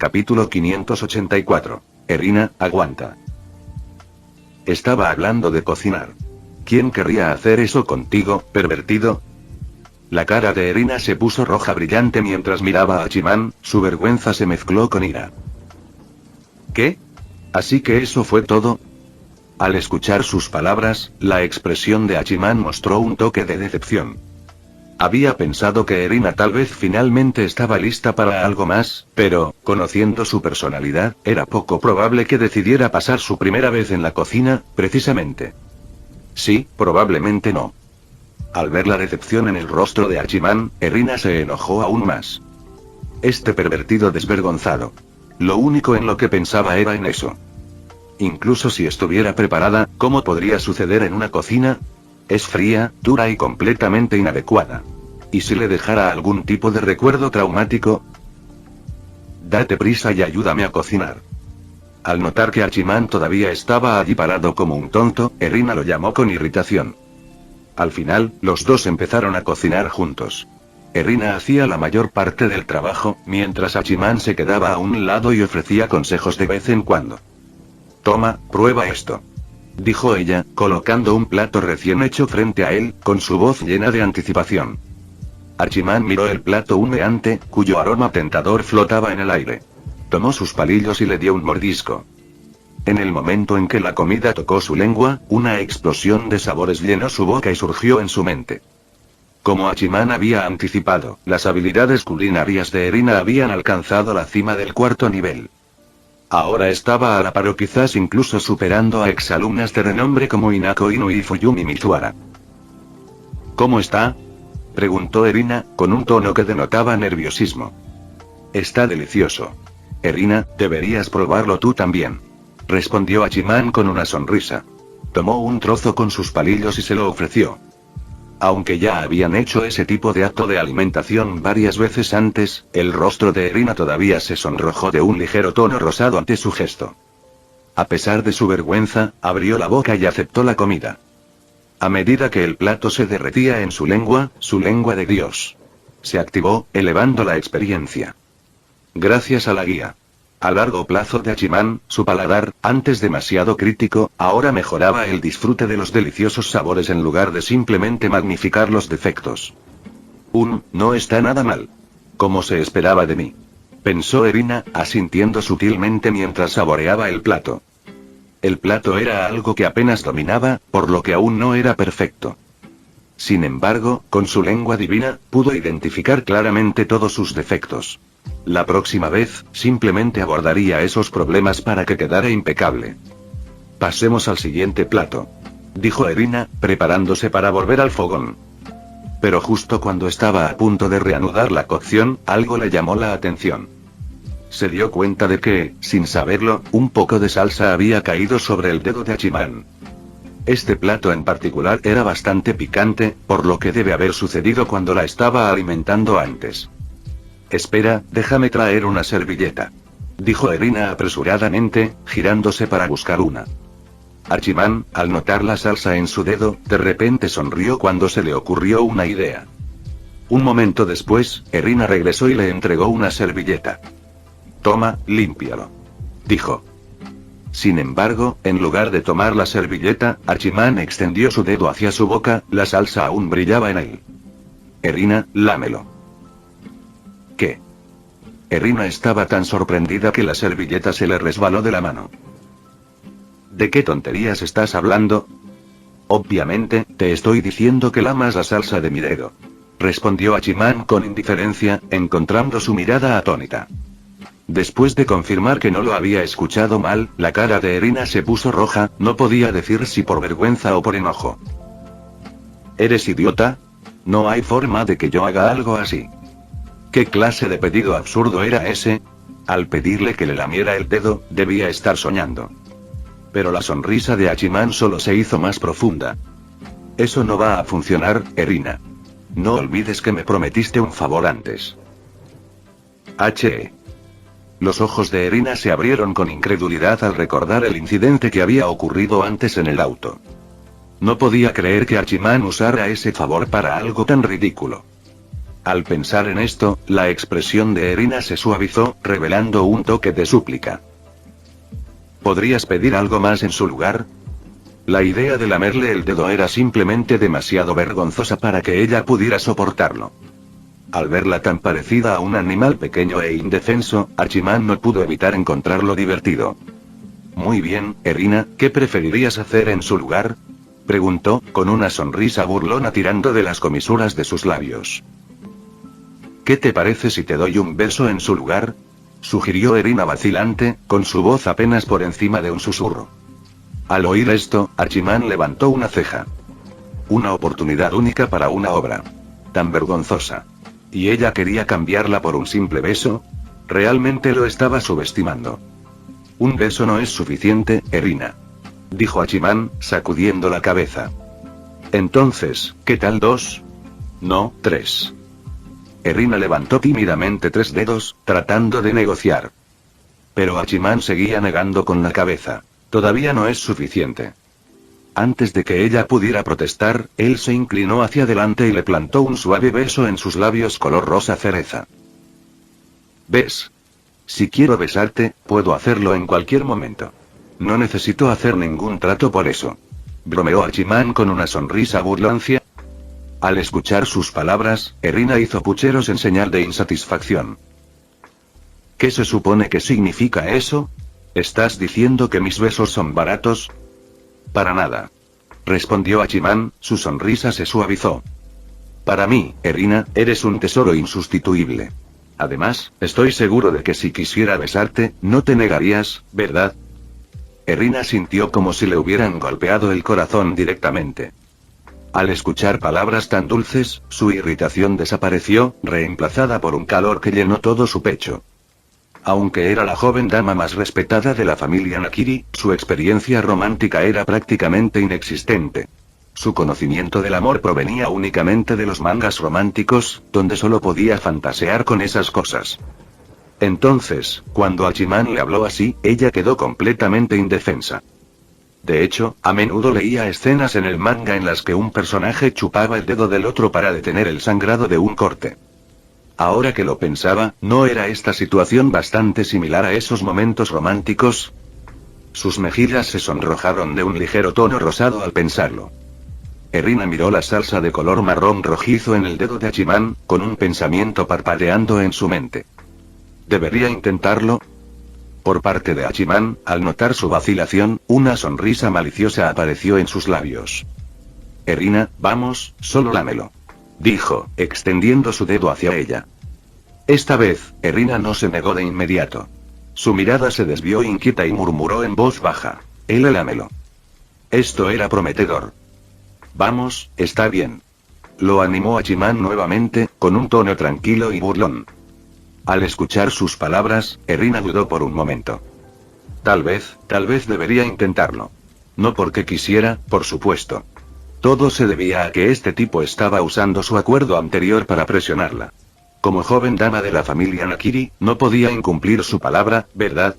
Capítulo 584. Erina, aguanta. Estaba hablando de cocinar. ¿Quién querría hacer eso contigo, pervertido? La cara de Erina se puso roja brillante mientras miraba a Hachiman, su vergüenza se mezcló con ira. ¿Qué? ¿Así que eso fue todo? Al escuchar sus palabras, la expresión de Hachiman mostró un toque de decepción. Había pensado que Erina tal vez finalmente estaba lista para algo más, pero, conociendo su personalidad, era poco probable que decidiera pasar su primera vez en la cocina, precisamente. Sí, probablemente no. Al ver la decepción en el rostro de Hachiman, Erina se enojó aún más. Este pervertido desvergonzado. Lo único en lo que pensaba era en eso. Incluso si estuviera preparada, ¿cómo podría suceder en una cocina? Es fría, dura y completamente inadecuada. ¿Y si le dejara algún tipo de recuerdo traumático? Date prisa y ayúdame a cocinar. Al notar que Hachiman todavía estaba allí parado como un tonto, Erina lo llamó con irritación. Al final, los dos empezaron a cocinar juntos. Erina hacía la mayor parte del trabajo, mientras Hachiman se quedaba a un lado y ofrecía consejos de vez en cuando. Toma, prueba esto. Dijo ella, colocando un plato recién hecho frente a él, con su voz llena de anticipación. Hachiman miró el plato humeante, cuyo aroma tentador flotaba en el aire. Tomó sus palillos y le dio un mordisco. En el momento en que la comida tocó su lengua, una explosión de sabores llenó su boca y surgió en su mente. Como Hachiman había anticipado, las habilidades culinarias de Erina habían alcanzado la cima del 4º nivel. Ahora estaba a la par o quizás incluso superando a exalumnas de renombre como Inako Inu y Fuyumi Mizuhara. ¿Cómo está?, preguntó Erina, con un tono que denotaba nerviosismo. Está delicioso. Erina, deberías probarlo tú también. Respondió Hachiman con una sonrisa. Tomó un trozo con sus palillos y se lo ofreció. Aunque ya habían hecho ese tipo de acto de alimentación varias veces antes, el rostro de Erina todavía se sonrojó de un ligero tono rosado ante su gesto. A pesar de su vergüenza, abrió la boca y aceptó la comida. A medida que el plato se derretía en su lengua de Dios se activó, elevando la experiencia. Gracias a la guía a largo plazo de Hachiman, su paladar, antes demasiado crítico, ahora mejoraba el disfrute de los deliciosos sabores en lugar de simplemente magnificar los defectos. No está nada mal. Como se esperaba de mí. Pensó Erina, asintiendo sutilmente mientras saboreaba el plato. El plato era algo que apenas dominaba, por lo que aún no era perfecto. Sin embargo, con su lengua divina, pudo identificar claramente todos sus defectos. La próxima vez, simplemente abordaría esos problemas para que quedara impecable. Pasemos al siguiente plato, dijo Erina, preparándose para volver al fogón. Pero justo cuando estaba a punto de reanudar la cocción, algo le llamó la atención. Se dio cuenta de que, sin saberlo, un poco de salsa había caído sobre el dedo de Hachiman. Este plato en particular era bastante picante, por lo que debe haber sucedido cuando la estaba alimentando antes. Espera, déjame traer una servilleta, dijo Erina apresuradamente, girándose para buscar una. Hachiman, al notar la salsa en su dedo, de repente sonrió cuando se le ocurrió una idea. Un momento después, Erina regresó y le entregó una servilleta. Toma, límpialo, dijo. Sin embargo, en lugar de tomar la servilleta, Hachiman extendió su dedo hacia su boca, la salsa aún brillaba en él. Erina, lámelo. ¿Qué? Erina estaba tan sorprendida que la servilleta se le resbaló de la mano. ¿De qué tonterías estás hablando? Obviamente, te estoy diciendo que lamas la salsa de mi dedo, respondió Hachiman con indiferencia, encontrando su mirada atónita. Después de confirmar que no lo había escuchado mal, la cara de Erina se puso roja, no podía decir si por vergüenza o por enojo. ¿Eres idiota? No hay forma de que yo haga algo así. ¿Qué clase de pedido absurdo era ese? Al pedirle que le lamiera el dedo, debía estar soñando. Pero la sonrisa de Hachiman solo se hizo más profunda. Eso no va a funcionar, Erina. No olvides que me prometiste un favor antes. Los ojos de Erina se abrieron con incredulidad al recordar el incidente que había ocurrido antes en el auto. No podía creer que Hachiman usara ese favor para algo tan ridículo. Al pensar en esto, la expresión de Erina se suavizó, revelando un toque de súplica. ¿Podrías pedir algo más en su lugar? La idea de lamerle el dedo era simplemente demasiado vergonzosa para que ella pudiera soportarlo. Al verla tan parecida a un animal pequeño e indefenso, Hachiman no pudo evitar encontrarlo divertido. Muy bien, Erina, ¿qué preferirías hacer en su lugar? Preguntó, con una sonrisa burlona tirando de las comisuras de sus labios. ¿Qué te parece si te doy un beso en su lugar? Sugirió Erina vacilante, con su voz apenas por encima de un susurro. Al oír esto, Hachiman levantó una ceja. Una oportunidad única para una obra tan vergonzosa. ¿Y ella quería cambiarla por un simple beso? Realmente lo estaba subestimando. Un beso no es suficiente, Erina, dijo Hachiman, sacudiendo la cabeza. Entonces, ¿qué tal 2? No, 3. Erina levantó tímidamente 3 dedos, tratando de negociar. Pero Hachiman seguía negando con la cabeza. Todavía no es suficiente. Antes de que ella pudiera protestar, él se inclinó hacia adelante y le plantó un suave beso en sus labios color rosa cereza. ¿Ves? Si quiero besarte, puedo hacerlo en cualquier momento. No necesito hacer ningún trato por eso. Bromeó Hachiman con una sonrisa burlancia. Al escuchar sus palabras, Erina hizo pucheros en señal de insatisfacción. ¿Qué se supone que significa eso? ¿Estás diciendo que mis besos son baratos? Para nada. Respondió Hachiman, su sonrisa se suavizó. Para mí, Erina, eres un tesoro insustituible. Además, estoy seguro de que si quisiera besarte, no te negarías, ¿verdad? Erina sintió como si le hubieran golpeado el corazón directamente. Al escuchar palabras tan dulces, su irritación desapareció, reemplazada por un calor que llenó todo su pecho. Aunque era la joven dama más respetada de la familia Nakiri, su experiencia romántica era prácticamente inexistente. Su conocimiento del amor provenía únicamente de los mangas románticos, donde solo podía fantasear con esas cosas. Entonces, cuando Hachiman le habló así, ella quedó completamente indefensa. De hecho, a menudo leía escenas en el manga en las que un personaje chupaba el dedo del otro para detener el sangrado de un corte. Ahora que lo pensaba, ¿no era esta situación bastante similar a esos momentos románticos? Sus mejillas se sonrojaron de un ligero tono rosado al pensarlo. Erina miró la salsa de color marrón rojizo en el dedo de Hachiman, con un pensamiento parpadeando en su mente. ¿Debería intentarlo? Por parte de Hachiman, al notar su vacilación, una sonrisa maliciosa apareció en sus labios. Erina, vamos, solo lámelo, dijo, extendiendo su dedo hacia ella. Esta vez, Erina no se negó de inmediato. Su mirada se desvió inquieta y murmuró en voz baja. Lámelo. Esto era prometedor. Vamos, está bien. Lo animó Hachiman nuevamente, con un tono tranquilo y burlón. Al escuchar sus palabras, Erina dudó por un momento. Tal vez debería intentarlo. No porque quisiera, por supuesto. Todo se debía a que este tipo estaba usando su acuerdo anterior para presionarla. Como joven dama de la familia Nakiri, no podía incumplir su palabra, ¿verdad?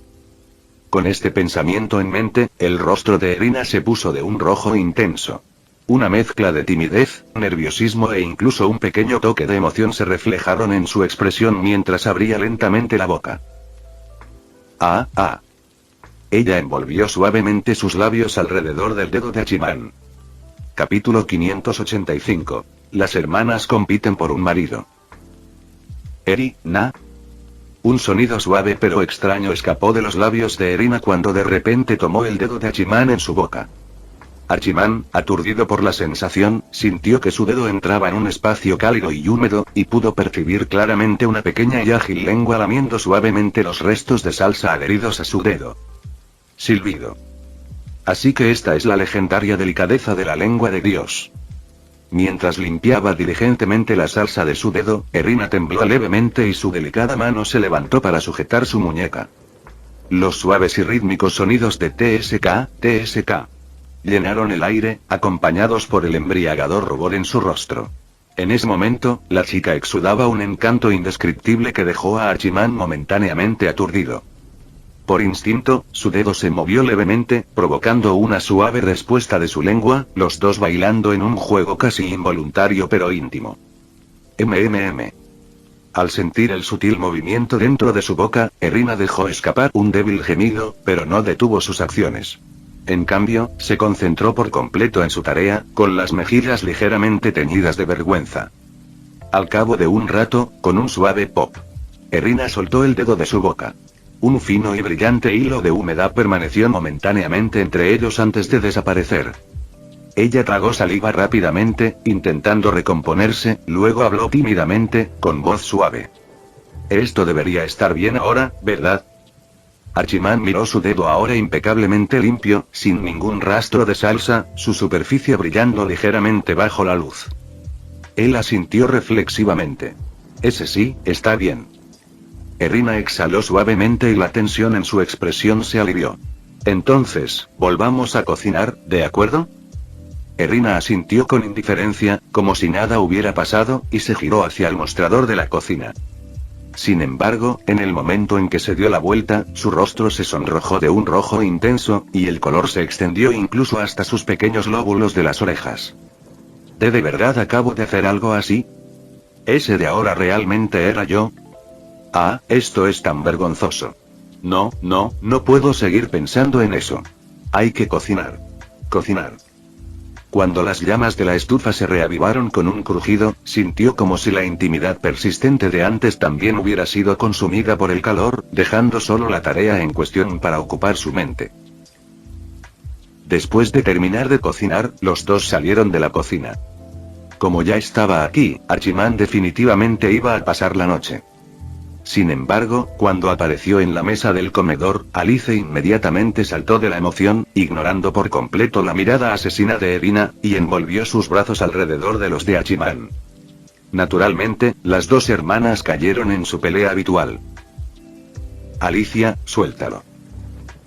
Con este pensamiento en mente, el rostro de Erina se puso de un rojo intenso. Una mezcla de timidez, nerviosismo e incluso un pequeño toque de emoción se reflejaron en su expresión mientras abría lentamente la boca. Ella envolvió suavemente sus labios alrededor del dedo de Hachiman. Capítulo 585. Las hermanas compiten por un marido. Erina. Un sonido suave pero extraño escapó de los labios de Erina cuando de repente tomó el dedo de Hachiman en su boca. Hachiman, aturdido por la sensación, sintió que su dedo entraba en un espacio cálido y húmedo, y pudo percibir claramente una pequeña y ágil lengua lamiendo suavemente los restos de salsa adheridos a su dedo. Silbido. Así que esta es la legendaria delicadeza de la lengua de Dios. Mientras limpiaba diligentemente la salsa de su dedo, Erina tembló levemente y su delicada mano se levantó para sujetar su muñeca. Los suaves y rítmicos sonidos de TSK llenaron el aire, acompañados por el embriagador rubor en su rostro. En ese momento, la chica exudaba un encanto indescriptible que dejó a Hachiman momentáneamente aturdido. Por instinto, su dedo se movió levemente, provocando una suave respuesta de su lengua, los dos bailando en un juego casi involuntario pero íntimo. Al sentir el sutil movimiento dentro de su boca, Erina dejó escapar un débil gemido, pero no detuvo sus acciones. En cambio, se concentró por completo en su tarea, con las mejillas ligeramente teñidas de vergüenza. Al cabo de un rato, con un suave pop, Erina soltó el dedo de su boca. Un fino y brillante hilo de humedad permaneció momentáneamente entre ellos antes de desaparecer. Ella tragó saliva rápidamente, intentando recomponerse, luego habló tímidamente, con voz suave. Esto debería estar bien ahora, ¿verdad? Hachiman miró su dedo ahora impecablemente limpio, sin ningún rastro de salsa, su superficie brillando ligeramente bajo la luz. Él asintió reflexivamente. Ese sí, está bien. Erina exhaló suavemente y la tensión en su expresión se alivió. Entonces, volvamos a cocinar, ¿de acuerdo? Erina asintió con indiferencia, como si nada hubiera pasado, y se giró hacia el mostrador de la cocina. Sin embargo, en el momento en que se dio la vuelta, su rostro se sonrojó de un rojo intenso, y el color se extendió incluso hasta sus pequeños lóbulos de las orejas. ¿De verdad acabo de hacer algo así? ¿Ese de ahora realmente era yo? Ah, esto es tan vergonzoso. No puedo seguir pensando en eso. Hay que cocinar. Cocinar. Cuando las llamas de la estufa se reavivaron con un crujido, sintió como si la intimidad persistente de antes también hubiera sido consumida por el calor, dejando solo la tarea en cuestión para ocupar su mente. Después de terminar de cocinar, los dos salieron de la cocina. Como ya estaba aquí, Hachiman definitivamente iba a pasar la noche. Sin embargo, cuando apareció en la mesa del comedor, Alice inmediatamente saltó de la emoción, ignorando por completo la mirada asesina de Erina, y envolvió sus brazos alrededor de los de Hachiman. Naturalmente, las dos hermanas cayeron en su pelea habitual. Alicia, suéltalo.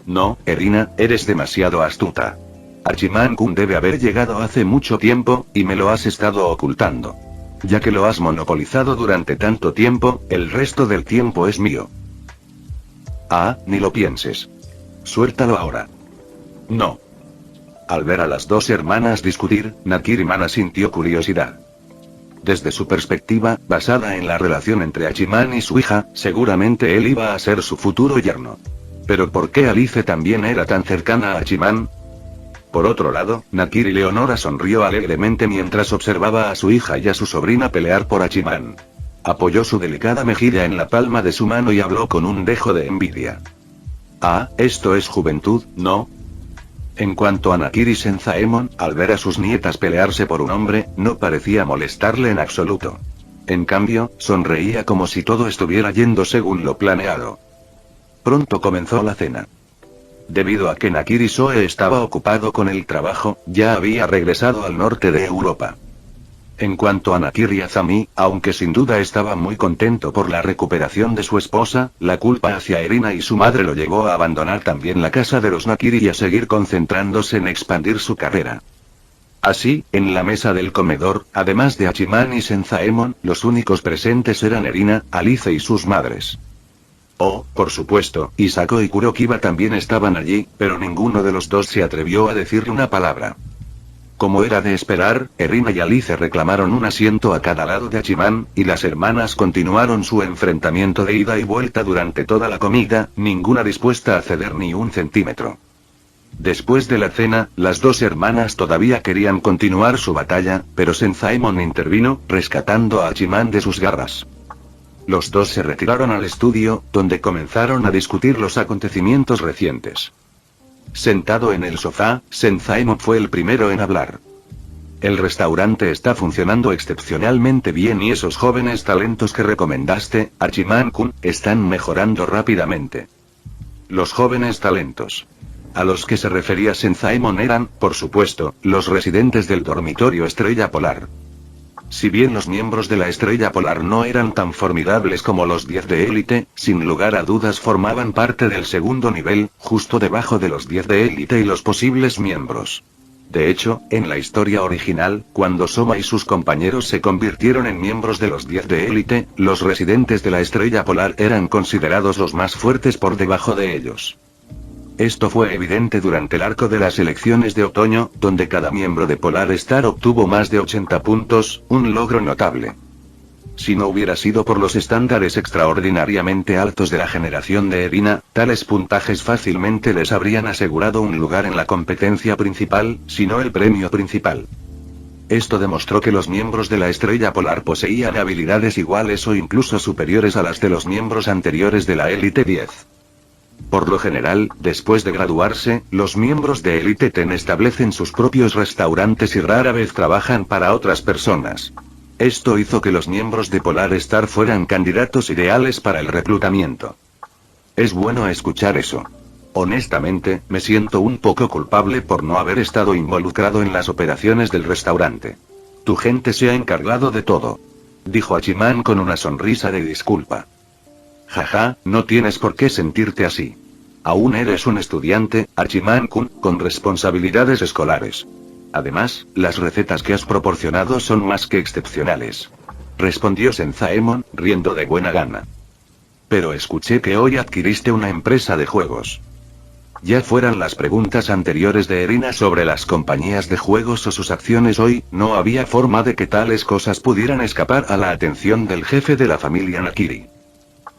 No, Erina, eres demasiado astuta. Hachiman-kun debe haber llegado hace mucho tiempo, y me lo has estado ocultando. Ya que lo has monopolizado durante tanto tiempo, el resto del tiempo es mío. Ah, ni lo pienses. Suéltalo ahora. No. Al ver a las dos hermanas discutir, Nakiriman sintió curiosidad. Desde su perspectiva, basada en la relación entre Hachiman y su hija, seguramente él iba a ser su futuro yerno. Pero ¿por qué Alice también era tan cercana a Hachiman? Por otro lado, Nakiri Leonora sonrió alegremente mientras observaba a su hija y a su sobrina pelear por Hachiman. Apoyó su delicada mejilla en la palma de su mano y habló con un dejo de envidia. Ah, esto es juventud, ¿no? En cuanto a Nakiri Senzaemon, al ver a sus nietas pelearse por un hombre, no parecía molestarle en absoluto. En cambio, sonreía como si todo estuviera yendo según lo planeado. Pronto comenzó la cena. Debido a que Nakiri Soe estaba ocupado con el trabajo, ya había regresado al norte de Europa. En cuanto a Nakiri Azami, aunque sin duda estaba muy contento por la recuperación de su esposa, la culpa hacia Erina y su madre lo llevó a abandonar también la casa de los Nakiri y a seguir concentrándose en expandir su carrera. Así, en la mesa del comedor, además de Hachiman y Senzaemon, los únicos presentes eran Erina, Alice y sus madres. Oh, por supuesto, Isako y Kurokiba también estaban allí, pero ninguno de los dos se atrevió a decirle una palabra. Como era de esperar, Erina y Alice reclamaron un asiento a cada lado de Hachiman, y las hermanas continuaron su enfrentamiento de ida y vuelta durante toda la comida, ninguna dispuesta a ceder ni un centímetro. Después de la cena, las dos hermanas todavía querían continuar su batalla, pero Senzaemon intervino, rescatando a Hachiman de sus garras. Los dos se retiraron al estudio, donde comenzaron a discutir los acontecimientos recientes. Sentado en el sofá, Senzaemon fue el primero en hablar. El restaurante está funcionando excepcionalmente bien y esos jóvenes talentos que recomendaste, Hachiman-kun, están mejorando rápidamente. Los jóvenes talentos. A los que se refería Senzaemon eran, por supuesto, los residentes del dormitorio Estrella Polar. Si bien los miembros de la Estrella Polar no eran tan formidables como los 10 de élite, sin lugar a dudas formaban parte del segundo nivel, justo debajo de los 10 de élite y los posibles miembros. De hecho, en la historia original, cuando Soma y sus compañeros se convirtieron en miembros de los 10 de élite, los residentes de la Estrella Polar eran considerados los más fuertes por debajo de ellos. Esto fue evidente durante el arco de las elecciones de otoño, donde cada miembro de Polar Star obtuvo más de 80 puntos, un logro notable. Si no hubiera sido por los estándares extraordinariamente altos de la generación de Erina, tales puntajes fácilmente les habrían asegurado un lugar en la competencia principal, si no el premio principal. Esto demostró que los miembros de la Estrella Polar poseían habilidades iguales o incluso superiores a las de los miembros anteriores de la Élite 10. Por lo general, después de graduarse, los miembros de Elite Ten establecen sus propios restaurantes y rara vez trabajan para otras personas. Esto hizo que los miembros de Polar Star fueran candidatos ideales para el reclutamiento. Es bueno escuchar eso. Honestamente, me siento un poco culpable por no haber estado involucrado en las operaciones del restaurante. Tu gente se ha encargado de todo, dijo Hachiman con una sonrisa de disculpa. Jaja, no tienes por qué sentirte así. Aún eres un estudiante, Hachiman-kun, con responsabilidades escolares. Además, las recetas que has proporcionado son más que excepcionales, respondió Senzaemon, riendo de buena gana. Pero escuché que hoy adquiriste una empresa de juegos. Ya fueran las preguntas anteriores de Erina sobre las compañías de juegos o sus acciones hoy, no había forma de que tales cosas pudieran escapar a la atención del jefe de la familia Nakiri.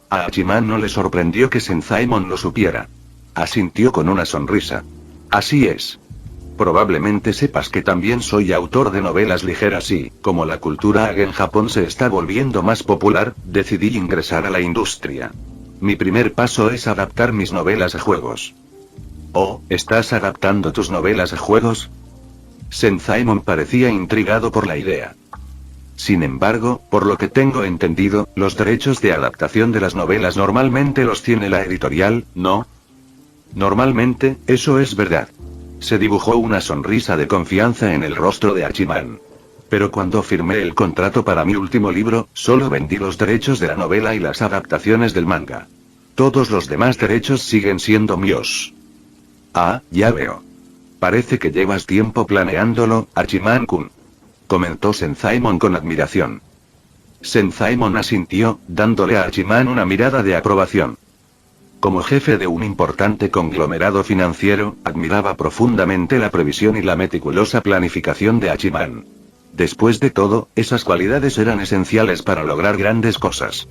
A Hachiman no le sorprendió que Senzaemon lo supiera. Asintió con una sonrisa. Así es. Probablemente sepas que también soy autor de novelas ligeras y, como la cultura age en Japón se está volviendo más popular, decidí ingresar a la industria. Mi primer paso es adaptar mis novelas a juegos. Oh, ¿estás adaptando tus novelas a juegos? Senzaemon parecía intrigado por la idea. Sin embargo, por lo que tengo entendido, los derechos de adaptación de las novelas normalmente los tiene la editorial, ¿no? Normalmente, eso es verdad. Se dibujó una sonrisa de confianza en el rostro de Hachiman. Pero cuando firmé el contrato para mi último libro, solo vendí los derechos de la novela y las adaptaciones del manga. Todos los demás derechos siguen siendo míos. Ah, ya veo. Parece que llevas tiempo planeándolo, Hachiman-kun, comentó Senzaemon con admiración. Senzaemon asintió, dándole a Hachiman una mirada de aprobación. Como jefe de un importante conglomerado financiero, admiraba profundamente la previsión y la meticulosa planificación de Hachiman. Después de todo, esas cualidades eran esenciales para lograr grandes cosas.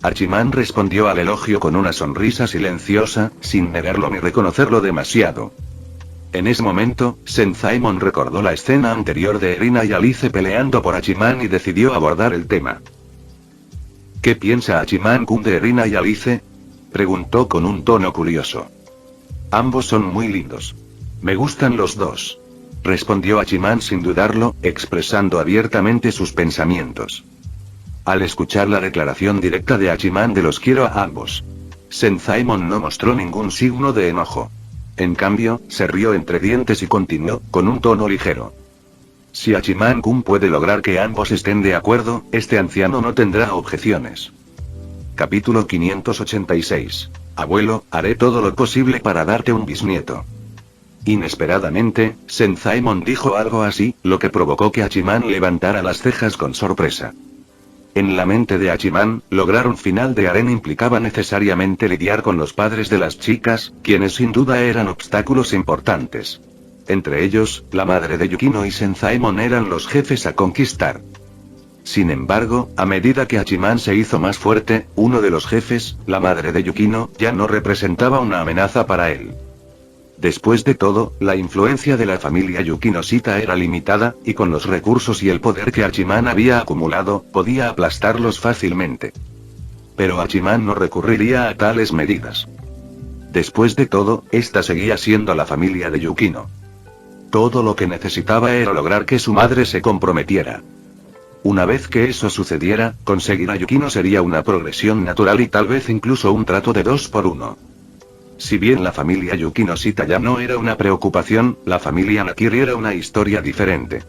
Hachiman respondió al elogio con una sonrisa silenciosa, sin negarlo ni reconocerlo demasiado. En ese momento, Senzaemon recordó la escena anterior de Erina y Alice peleando por Hachiman y decidió abordar el tema. ¿Qué piensa Hachiman-kun de Erina y Alice?, preguntó con un tono curioso. Ambos son muy lindos. Me gustan los dos, respondió Hachiman sin dudarlo, expresando abiertamente sus pensamientos. Al escuchar la declaración directa de Hachiman de los quiero a ambos, Senzaemon no mostró ningún signo de enojo. En cambio, se rió entre dientes y continuó, con un tono ligero. Si Hachiman-kun puede lograr que ambos estén de acuerdo, este anciano no tendrá objeciones. Capítulo 586. Abuelo, haré todo lo posible para darte un bisnieto. Inesperadamente, Senzaemon dijo algo así, lo que provocó que Hachiman levantara las cejas con sorpresa. En la mente de Hachiman, lograr un final de harén implicaba necesariamente lidiar con los padres de las chicas, quienes sin duda eran obstáculos importantes. Entre ellos, la madre de Yukino y Senzaemon eran los jefes a conquistar. Sin embargo, a medida que Hachiman se hizo más fuerte, uno de los jefes, la madre de Yukino, ya no representaba una amenaza para él. Después de todo, la influencia de la familia Yukino-shita era limitada, y con los recursos y el poder que Hachiman había acumulado, podía aplastarlos fácilmente. Pero Hachiman no recurriría a tales medidas. Después de todo, esta seguía siendo la familia de Yukino. Todo lo que necesitaba era lograr que su madre se comprometiera. Una vez que eso sucediera, conseguir a Yukino sería una progresión natural y tal vez incluso un trato de 2 por 1. Si bien la familia Yukino-shita ya no era una preocupación, la familia Nakiri era una historia diferente.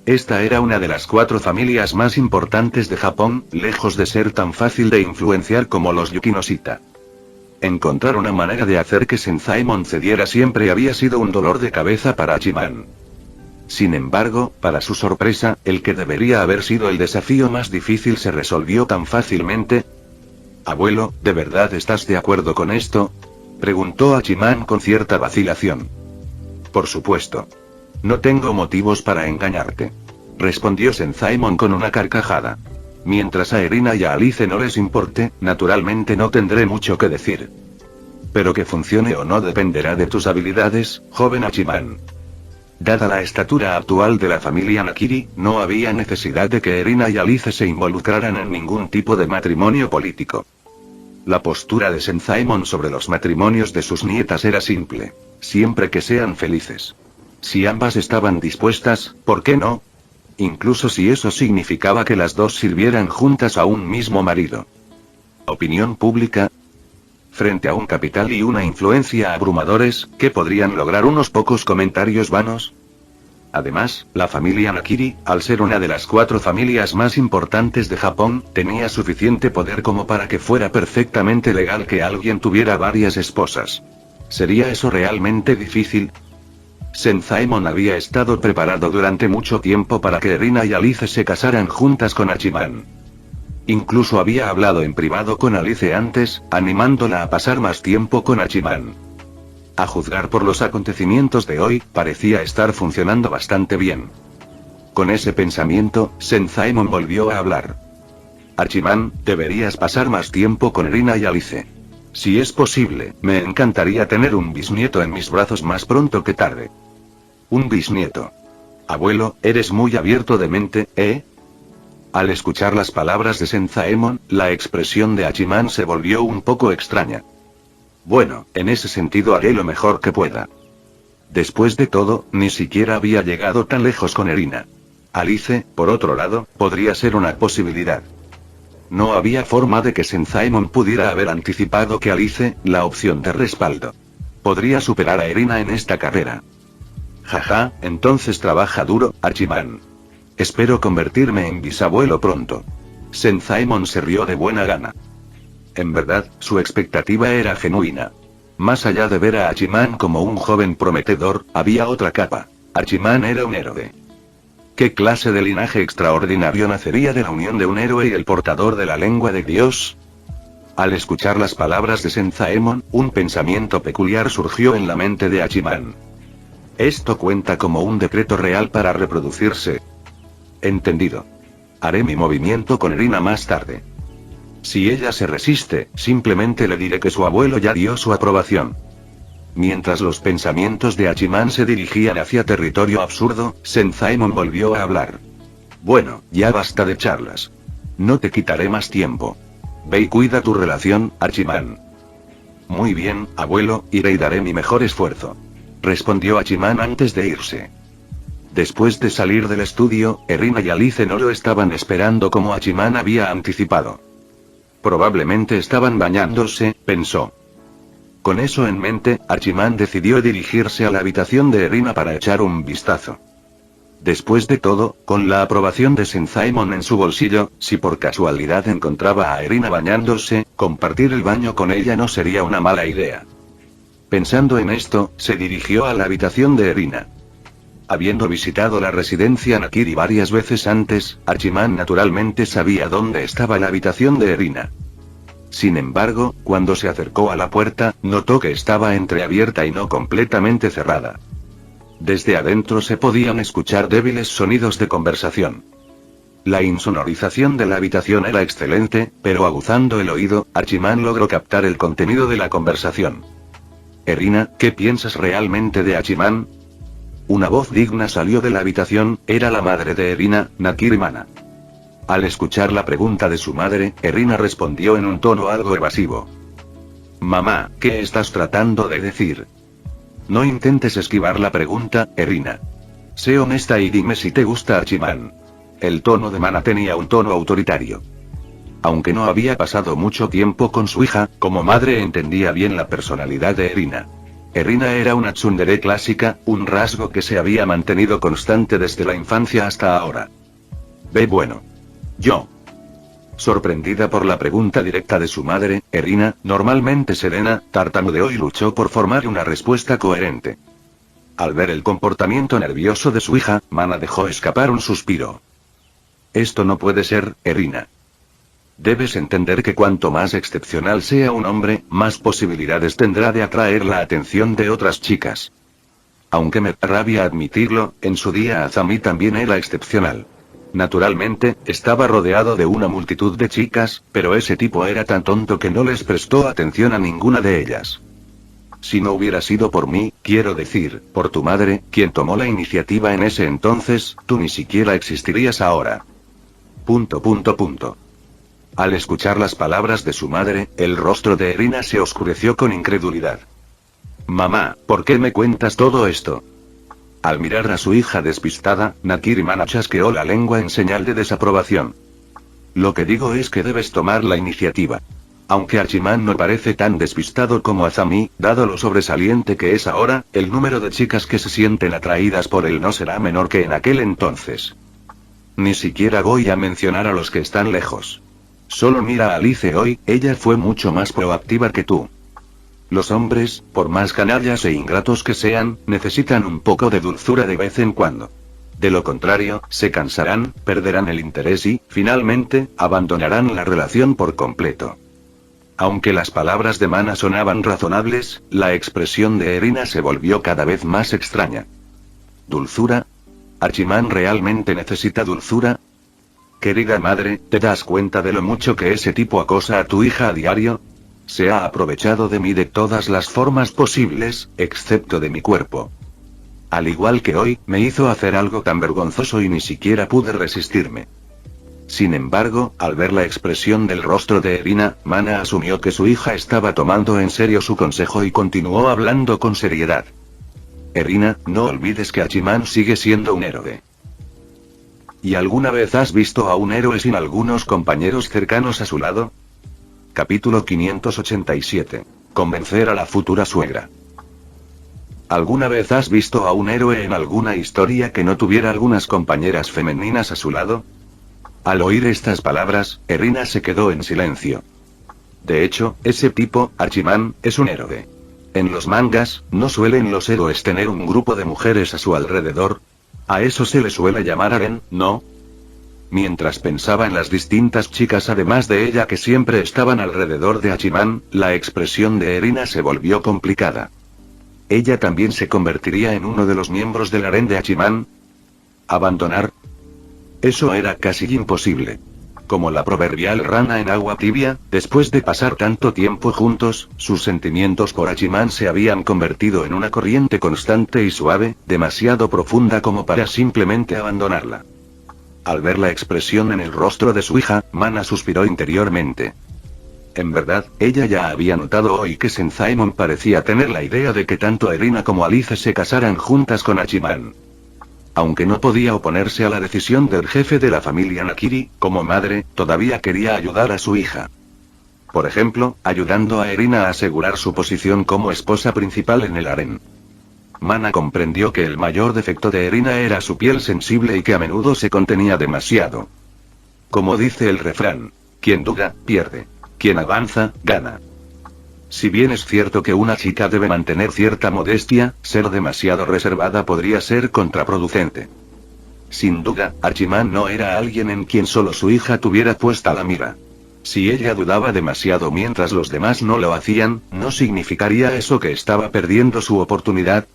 Esta era una de las 4 familias más importantes de Japón, lejos de ser tan fácil de influenciar como los Yukino-shita. Encontrar una manera de hacer que Senzaemon cediera siempre había sido un dolor de cabeza para Hachiman. Sin embargo, para su sorpresa, el que debería haber sido el desafío más difícil se resolvió tan fácilmente. Abuelo, ¿de verdad estás de acuerdo con esto?, preguntó Hachiman con cierta vacilación. Por supuesto. No tengo motivos para engañarte, respondió Senzaemon con una carcajada. Mientras a Erina y a Alice no les importe, naturalmente no tendré mucho que decir. Pero que funcione o no dependerá de tus habilidades, joven Hachiman. Dada la estatura actual de la familia Nakiri, no había necesidad de que Erina y Alice se involucraran en ningún tipo de matrimonio político. La postura de Senzaemon sobre los matrimonios de sus nietas era simple. Siempre que sean felices. Si ambas estaban dispuestas, ¿por qué no? Incluso si eso significaba que las dos sirvieran juntas a un mismo marido. Opinión pública. Frente a un capital y una influencia abrumadores, ¿qué podrían lograr unos pocos comentarios vanos? Además, la familia Nakiri, al ser una de las 4 familias más importantes de Japón, tenía suficiente poder como para que fuera perfectamente legal que alguien tuviera varias esposas. ¿Sería eso realmente difícil? Senzaemon había estado preparado durante mucho tiempo para que Erina y Alice se casaran juntas con Hachiman. Incluso había hablado en privado con Alice antes, animándola a pasar más tiempo con Hachiman. A juzgar por los acontecimientos de hoy, parecía estar funcionando bastante bien. Con ese pensamiento, Senzaemon volvió a hablar. Hachiman, deberías pasar más tiempo con Erina y Alice. Si es posible, me encantaría tener un bisnieto en mis brazos más pronto que tarde. Un bisnieto. Abuelo, eres muy abierto de mente, ¿eh? Al escuchar las palabras de Senzaemon, la expresión de Hachiman se volvió un poco extraña. Bueno, en ese sentido haré lo mejor que pueda. Después de todo, ni siquiera había llegado tan lejos con Erina. Alice, por otro lado, podría ser una posibilidad. No había forma de que Senzaemon pudiera haber anticipado que Alice, la opción de respaldo, podría superar a Erina en esta carrera. Jaja, entonces trabaja duro, Hachiman. Espero convertirme en bisabuelo pronto. Senzaemon se rió de buena gana. En verdad, su expectativa era genuina. Más allá de ver a Hachiman como un joven prometedor, había otra capa. Hachiman era un héroe. ¿Qué clase de linaje extraordinario nacería de la unión de un héroe y el portador de la lengua de Dios? Al escuchar las palabras de Senzaemon, un pensamiento peculiar surgió en la mente de Hachiman. Esto cuenta como un decreto real para reproducirse. Entendido. Haré mi movimiento con Erina más tarde. Si ella se resiste, simplemente le diré que su abuelo ya dio su aprobación. Mientras los pensamientos de Hachiman se dirigían hacia territorio absurdo, Senzaemon volvió a hablar. Bueno, ya basta de charlas. No te quitaré más tiempo. Ve y cuida tu relación, Hachiman. Muy bien, abuelo, iré y daré mi mejor esfuerzo. Respondió Hachiman antes de irse. Después de salir del estudio, Erina y Alice no lo estaban esperando como Hachiman había anticipado. Probablemente estaban bañándose, pensó. Con eso en mente, Hachiman decidió dirigirse a la habitación de Erina para echar un vistazo. Después de todo, con la aprobación de Senzaemon en su bolsillo, si por casualidad encontraba a Erina bañándose, compartir el baño con ella no sería una mala idea. Pensando en esto, se dirigió a la habitación de Erina. Habiendo visitado la residencia Nakiri varias veces antes, Hachiman naturalmente sabía dónde estaba la habitación de Erina. Sin embargo, cuando se acercó a la puerta, notó que estaba entreabierta y no completamente cerrada. Desde adentro se podían escuchar débiles sonidos de conversación. La insonorización de la habitación era excelente, pero aguzando el oído, Hachiman logró captar el contenido de la conversación. Erina, ¿qué piensas realmente de Hachiman? Una voz digna salió de la habitación, era la madre de Erina, Nakiri Mana. Al escuchar la pregunta de su madre, Erina respondió en un tono algo evasivo. Mamá, ¿qué estás tratando de decir? No intentes esquivar la pregunta, Erina. Sé honesta y dime si te gusta Hachiman. El tono de Mana tenía un tono autoritario. Aunque no había pasado mucho tiempo con su hija, como madre entendía bien la personalidad de Erina. Erina era una tsundere clásica, un rasgo que se había mantenido constante desde la infancia hasta ahora. Ve bueno. Yo. Sorprendida por la pregunta directa de su madre, Erina, normalmente serena, tartamudeó y luchó por formar una respuesta coherente. Al ver el comportamiento nervioso de su hija, Mana dejó escapar un suspiro. Esto no puede ser, Erina. Debes entender que cuanto más excepcional sea un hombre, más posibilidades tendrá de atraer la atención de otras chicas. Aunque me da rabia admitirlo, en su día Azami también era excepcional. Naturalmente, estaba rodeado de una multitud de chicas, pero ese tipo era tan tonto que no les prestó atención a ninguna de ellas. Si no hubiera sido por mí, quiero decir, por tu madre, quien tomó la iniciativa en ese entonces, tú ni siquiera existirías ahora. ... Al escuchar las palabras de su madre, el rostro de Erina se oscureció con incredulidad. Mamá, ¿por qué me cuentas todo esto? Al mirar a su hija despistada, Nakiri Mana chasqueó la lengua en señal de desaprobación. Lo que digo es que debes tomar la iniciativa. Aunque Hachiman no parece tan despistado como Azami, dado lo sobresaliente que es ahora, el número de chicas que se sienten atraídas por él no será menor que en aquel entonces. Ni siquiera voy a mencionar a los que están lejos. Solo mira a Alice hoy, ella fue mucho más proactiva que tú. Los hombres, por más canallas e ingratos que sean, necesitan un poco de dulzura de vez en cuando. De lo contrario, se cansarán, perderán el interés y, finalmente, abandonarán la relación por completo. Aunque las palabras de Mana sonaban razonables, la expresión de Erina se volvió cada vez más extraña. ¿Dulzura? ¿Hachiman realmente necesita dulzura? Querida madre, ¿te das cuenta de lo mucho que ese tipo acosa a tu hija a diario? Se ha aprovechado de mí de todas las formas posibles, excepto de mi cuerpo. Al igual que hoy, me hizo hacer algo tan vergonzoso y ni siquiera pude resistirme. Sin embargo, al ver la expresión del rostro de Erina, Mana asumió que su hija estaba tomando en serio su consejo y continuó hablando con seriedad. Erina, no olvides que Hachiman sigue siendo un héroe. ¿Y alguna vez has visto a un héroe sin algunos compañeros cercanos a su lado? Capítulo 587. Convencer a la futura suegra. ¿Alguna vez has visto a un héroe en alguna historia que no tuviera algunas compañeras femeninas a su lado? Al oír estas palabras, Erina se quedó en silencio. De hecho, ese tipo, Hachiman, es un héroe. En los mangas, ¿no suelen los héroes tener un grupo de mujeres a su alrededor? A eso se le suele llamar harén, ¿no? Mientras pensaba en las distintas chicas además de ella que siempre estaban alrededor de Hachiman, la expresión de Erina se volvió complicada. ¿Ella también se convertiría en uno de los miembros del harén de Hachiman? ¿Abandonar? Eso era casi imposible. Como la proverbial rana en agua tibia, después de pasar tanto tiempo juntos, sus sentimientos por Hachiman se habían convertido en una corriente constante y suave, demasiado profunda como para simplemente abandonarla. Al ver la expresión en el rostro de su hija, Mana suspiró interiormente. En verdad, ella ya había notado hoy que Senzaemon parecía tener la idea de que tanto Erina como Alice se casaran juntas con Hachiman. Aunque no podía oponerse a la decisión del jefe de la familia Nakiri, como madre, todavía quería ayudar a su hija. Por ejemplo, ayudando a Erina a asegurar su posición como esposa principal en el harén. Mana comprendió que el mayor defecto de Erina era su piel sensible y que a menudo se contenía demasiado. Como dice el refrán, quien duda, pierde. Quien avanza, gana. Si bien es cierto que una chica debe mantener cierta modestia, ser demasiado reservada podría ser contraproducente. Sin duda, Hachiman no era alguien en quien solo su hija tuviera puesta la mira. Si ella dudaba demasiado mientras los demás no lo hacían, ¿no significaría eso que estaba perdiendo su oportunidad?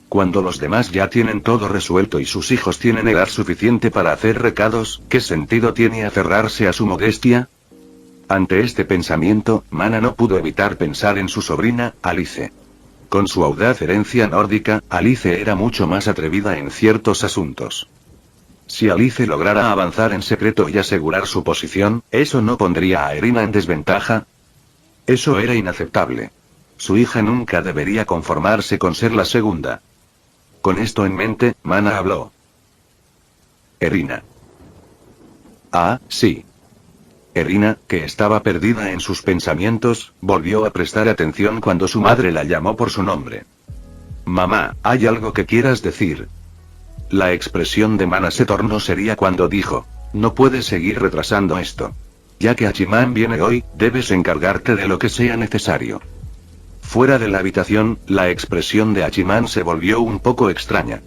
Cuando los demás ya tienen todo resuelto y sus hijos tienen edad suficiente para hacer recados, ¿qué sentido tiene aferrarse a su modestia? Ante este pensamiento, Mana no pudo evitar pensar en su sobrina, Alice. Con su audaz herencia nórdica, Alice era mucho más atrevida en ciertos asuntos. Si Alice lograra avanzar en secreto y asegurar su posición, ¿eso no pondría a Erina en desventaja? Eso era inaceptable. Su hija nunca debería conformarse con ser la segunda. Con esto en mente, Mana habló. Erina. Ah, sí. Erina, que estaba perdida en sus pensamientos, volvió a prestar atención cuando su madre la llamó por su nombre. Mamá, ¿hay algo que quieras decir? La expresión de Mana se tornó seria cuando dijo, no puedes seguir retrasando esto. Ya que Hachiman viene hoy, debes encargarte de lo que sea necesario. Fuera de la habitación, la expresión de Hachiman se volvió un poco extraña.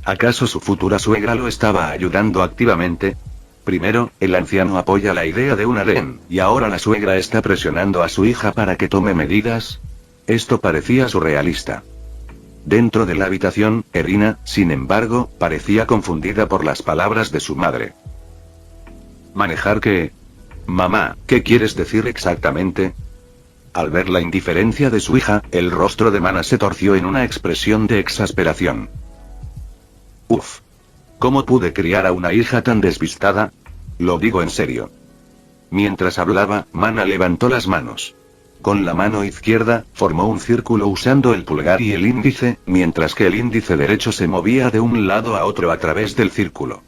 ¿Acaso su futura suegra lo estaba ayudando activamente? Primero, el anciano apoya la idea de un harén, y ahora la suegra está presionando a su hija para que tome medidas. Esto parecía surrealista. Dentro de la habitación, Erina, sin embargo, parecía confundida por las palabras de su madre. ¿Manejar qué? Mamá, ¿qué quieres decir exactamente? Al ver la indiferencia de su hija, el rostro de Mana se torció en una expresión de exasperación. Uf. ¿Cómo pude criar a una hija tan despistada? Lo digo en serio. Mientras hablaba, Mana levantó las manos. Con la mano izquierda, formó un círculo usando el pulgar y el índice, mientras que el índice derecho se movía de un lado a otro a través del círculo.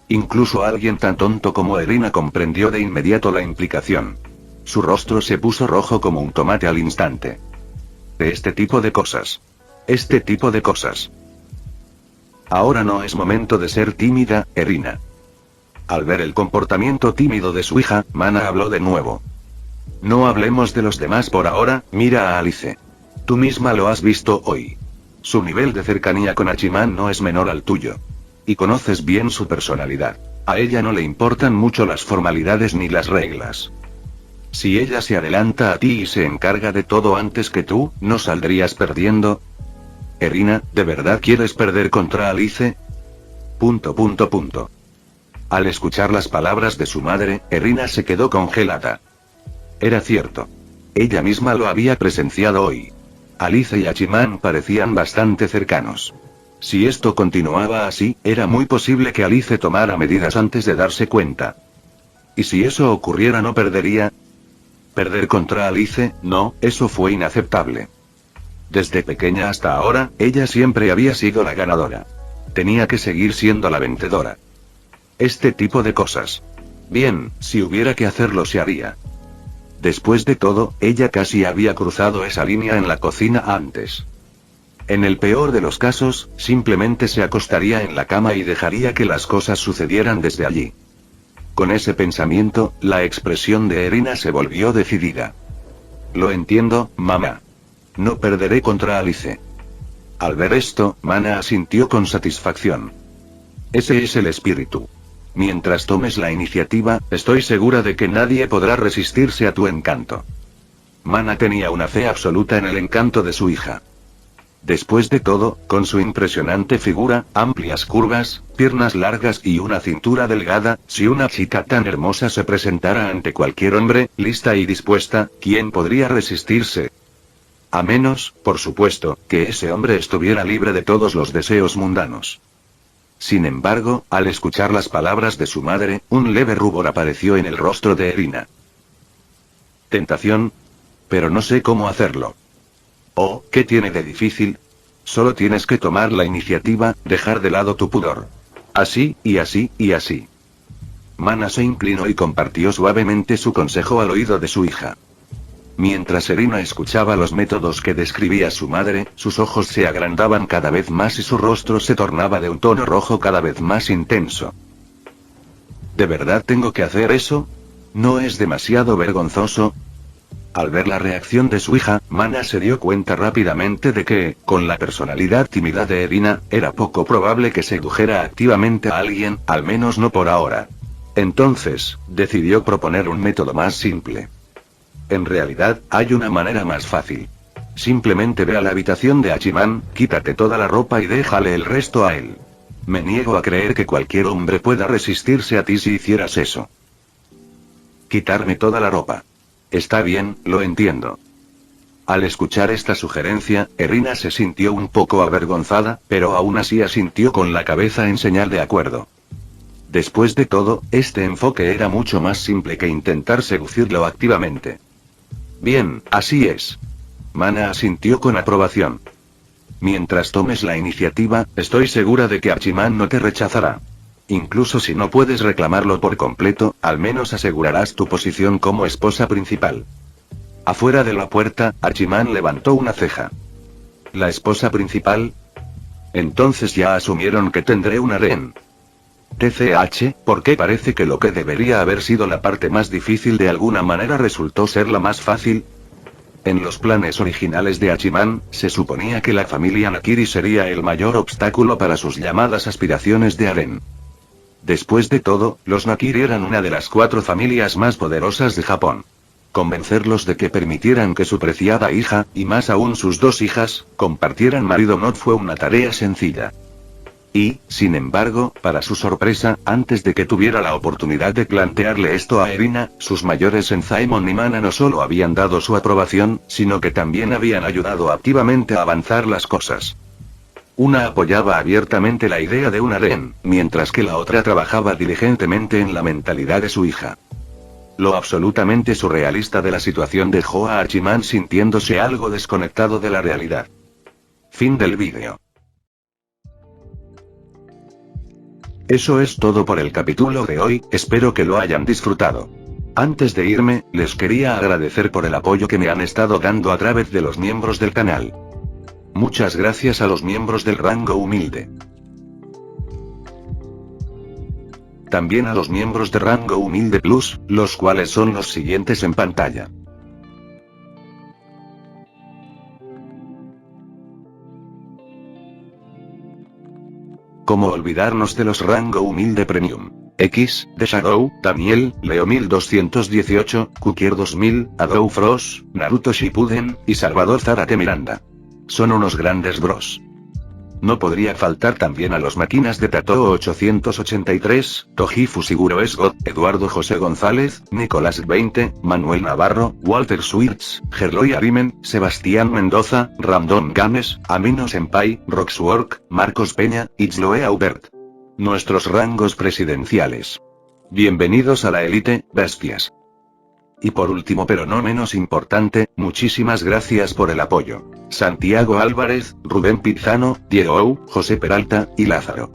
Incluso alguien tan tonto como Erina comprendió de inmediato la implicación. Su rostro se puso rojo como un tomate al instante. De este tipo de cosas. Este tipo de cosas. Ahora no es momento de ser tímida, Erina. Al ver el comportamiento tímido de su hija, Mana habló de nuevo. No hablemos de los demás por ahora, mira a Alice. Tú misma lo has visto hoy. Su nivel de cercanía con Hachiman no es menor al tuyo. Y conoces bien su personalidad. A ella no le importan mucho las formalidades ni las reglas. Si ella se adelanta a ti y se encarga de todo antes que tú, ¿no saldrías perdiendo? Erina, ¿de verdad quieres perder contra Alice? ... Al escuchar las palabras de su madre, Erina se quedó congelada. Era cierto. Ella misma lo había presenciado hoy. Alice y Hachiman parecían bastante cercanos. Si esto continuaba así, era muy posible que Alice tomara medidas antes de darse cuenta. ¿Y si eso ocurriera no perdería? Perder contra Alice, no, eso fue inaceptable. Desde pequeña hasta ahora, ella siempre había sido la ganadora. Tenía que seguir siendo la vencedora. Este tipo de cosas. Bien, si hubiera que hacerlo se haría. Después de todo, ella casi había cruzado esa línea en la cocina antes. En el peor de los casos, simplemente se acostaría en la cama y dejaría que las cosas sucedieran desde allí. Con ese pensamiento, la expresión de Erina se volvió decidida. Lo entiendo, mamá. No perderé contra Alice. Al ver esto, Mana asintió con satisfacción. Ese es el espíritu. Mientras tomes la iniciativa, estoy segura de que nadie podrá resistirse a tu encanto. Mana tenía una fe absoluta en el encanto de su hija. Después de todo, con su impresionante figura, amplias curvas, piernas largas y una cintura delgada, si una chica tan hermosa se presentara ante cualquier hombre, lista y dispuesta, ¿quién podría resistirse? A menos, por supuesto, que ese hombre estuviera libre de todos los deseos mundanos. Sin embargo, al escuchar las palabras de su madre, un leve rubor apareció en el rostro de Erina. Tentación. Pero no sé cómo hacerlo. Oh, ¿qué tiene de difícil? Solo tienes que tomar la iniciativa, dejar de lado tu pudor. Así, y así, y así. Mana se inclinó y compartió suavemente su consejo al oído de su hija. Mientras Erina escuchaba los métodos que describía su madre, sus ojos se agrandaban cada vez más y su rostro se tornaba de un tono rojo cada vez más intenso. ¿De verdad tengo que hacer eso? ¿No es demasiado vergonzoso? Al ver la reacción de su hija, Mana se dio cuenta rápidamente de que, con la personalidad tímida de Erina, era poco probable que sedujera activamente a alguien, al menos no por ahora. Entonces, decidió proponer un método más simple. En realidad, hay una manera más fácil. Simplemente ve a la habitación de Hachiman, quítate toda la ropa y déjale el resto a él. Me niego a creer que cualquier hombre pueda resistirse a ti si hicieras eso. Quitarme toda la ropa. Está bien, lo entiendo. Al escuchar esta sugerencia, Erina se sintió un poco avergonzada, pero aún así asintió con la cabeza en señal de acuerdo. Después de todo, este enfoque era mucho más simple que intentar seducirlo activamente. Bien, así es. Mana asintió con aprobación. Mientras tomes la iniciativa, estoy segura de que Hachiman no te rechazará. Incluso si no puedes reclamarlo por completo, al menos asegurarás tu posición como esposa principal. Afuera de la puerta, Hachiman levantó una ceja. ¿La esposa principal? Entonces ya asumieron que tendré un harén. TCH, ¿por qué parece que lo que debería haber sido la parte más difícil de alguna manera resultó ser la más fácil? En los planes originales de Hachiman, se suponía que la familia Nakiri sería el mayor obstáculo para sus llamadas aspiraciones de harén. Después de todo, los Nakiri eran una de las 4 familias más poderosas de Japón. Convencerlos de que permitieran que su preciada hija, y más aún sus dos hijas, compartieran marido no fue una tarea sencilla. Y, sin embargo, para su sorpresa, antes de que tuviera la oportunidad de plantearle esto a Erina, sus mayores Enzaemon y Mana no solo habían dado su aprobación, sino que también habían ayudado activamente a avanzar las cosas. Una apoyaba abiertamente la idea de un harén, mientras que la otra trabajaba diligentemente en la mentalidad de su hija. Lo absolutamente surrealista de la situación dejó a Hachiman sintiéndose algo desconectado de la realidad. Fin del vídeo. Eso es todo por el capítulo de hoy, espero que lo hayan disfrutado. Antes de irme, les quería agradecer por el apoyo que me han estado dando a través de los miembros del canal. Muchas gracias a los miembros del rango humilde. También a los miembros de rango humilde plus, los cuales son los siguientes en pantalla. ¿Cómo olvidarnos de los rango humilde premium? X, The Shadow, Daniel, Leo 1218, Kukier 2000, Adou Frost, Naruto Shippuden, y Salvador Zárate Miranda. Son unos grandes bros. No podría faltar también a los máquinas de Tatoo 883, Toji Fusiguro Esgot, Eduardo José González, Nicolás 20, Manuel Navarro, Walter Schwartz, Gerloy Arimen, Sebastián Mendoza, Ramdon Games, Amino Senpai, Roxwork, Marcos Peña, Itzloe Aubert. Nuestros rangos presidenciales. Bienvenidos a la élite, bestias. Y por último pero no menos importante, muchísimas gracias por el apoyo. Santiago Álvarez, Rubén Pizano, Diego Ou, José Peralta, y Lázaro.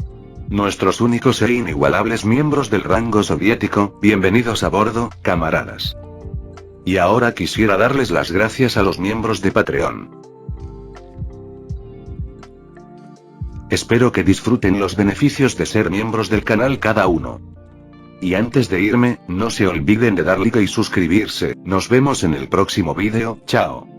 Nuestros únicos e inigualables miembros del rango soviético, bienvenidos a bordo, camaradas. Y ahora quisiera darles las gracias a los miembros de Patreon. Espero que disfruten los beneficios de ser miembros del canal cada uno. Y antes de irme, no se olviden de dar like y suscribirse, nos vemos en el próximo vídeo, chao.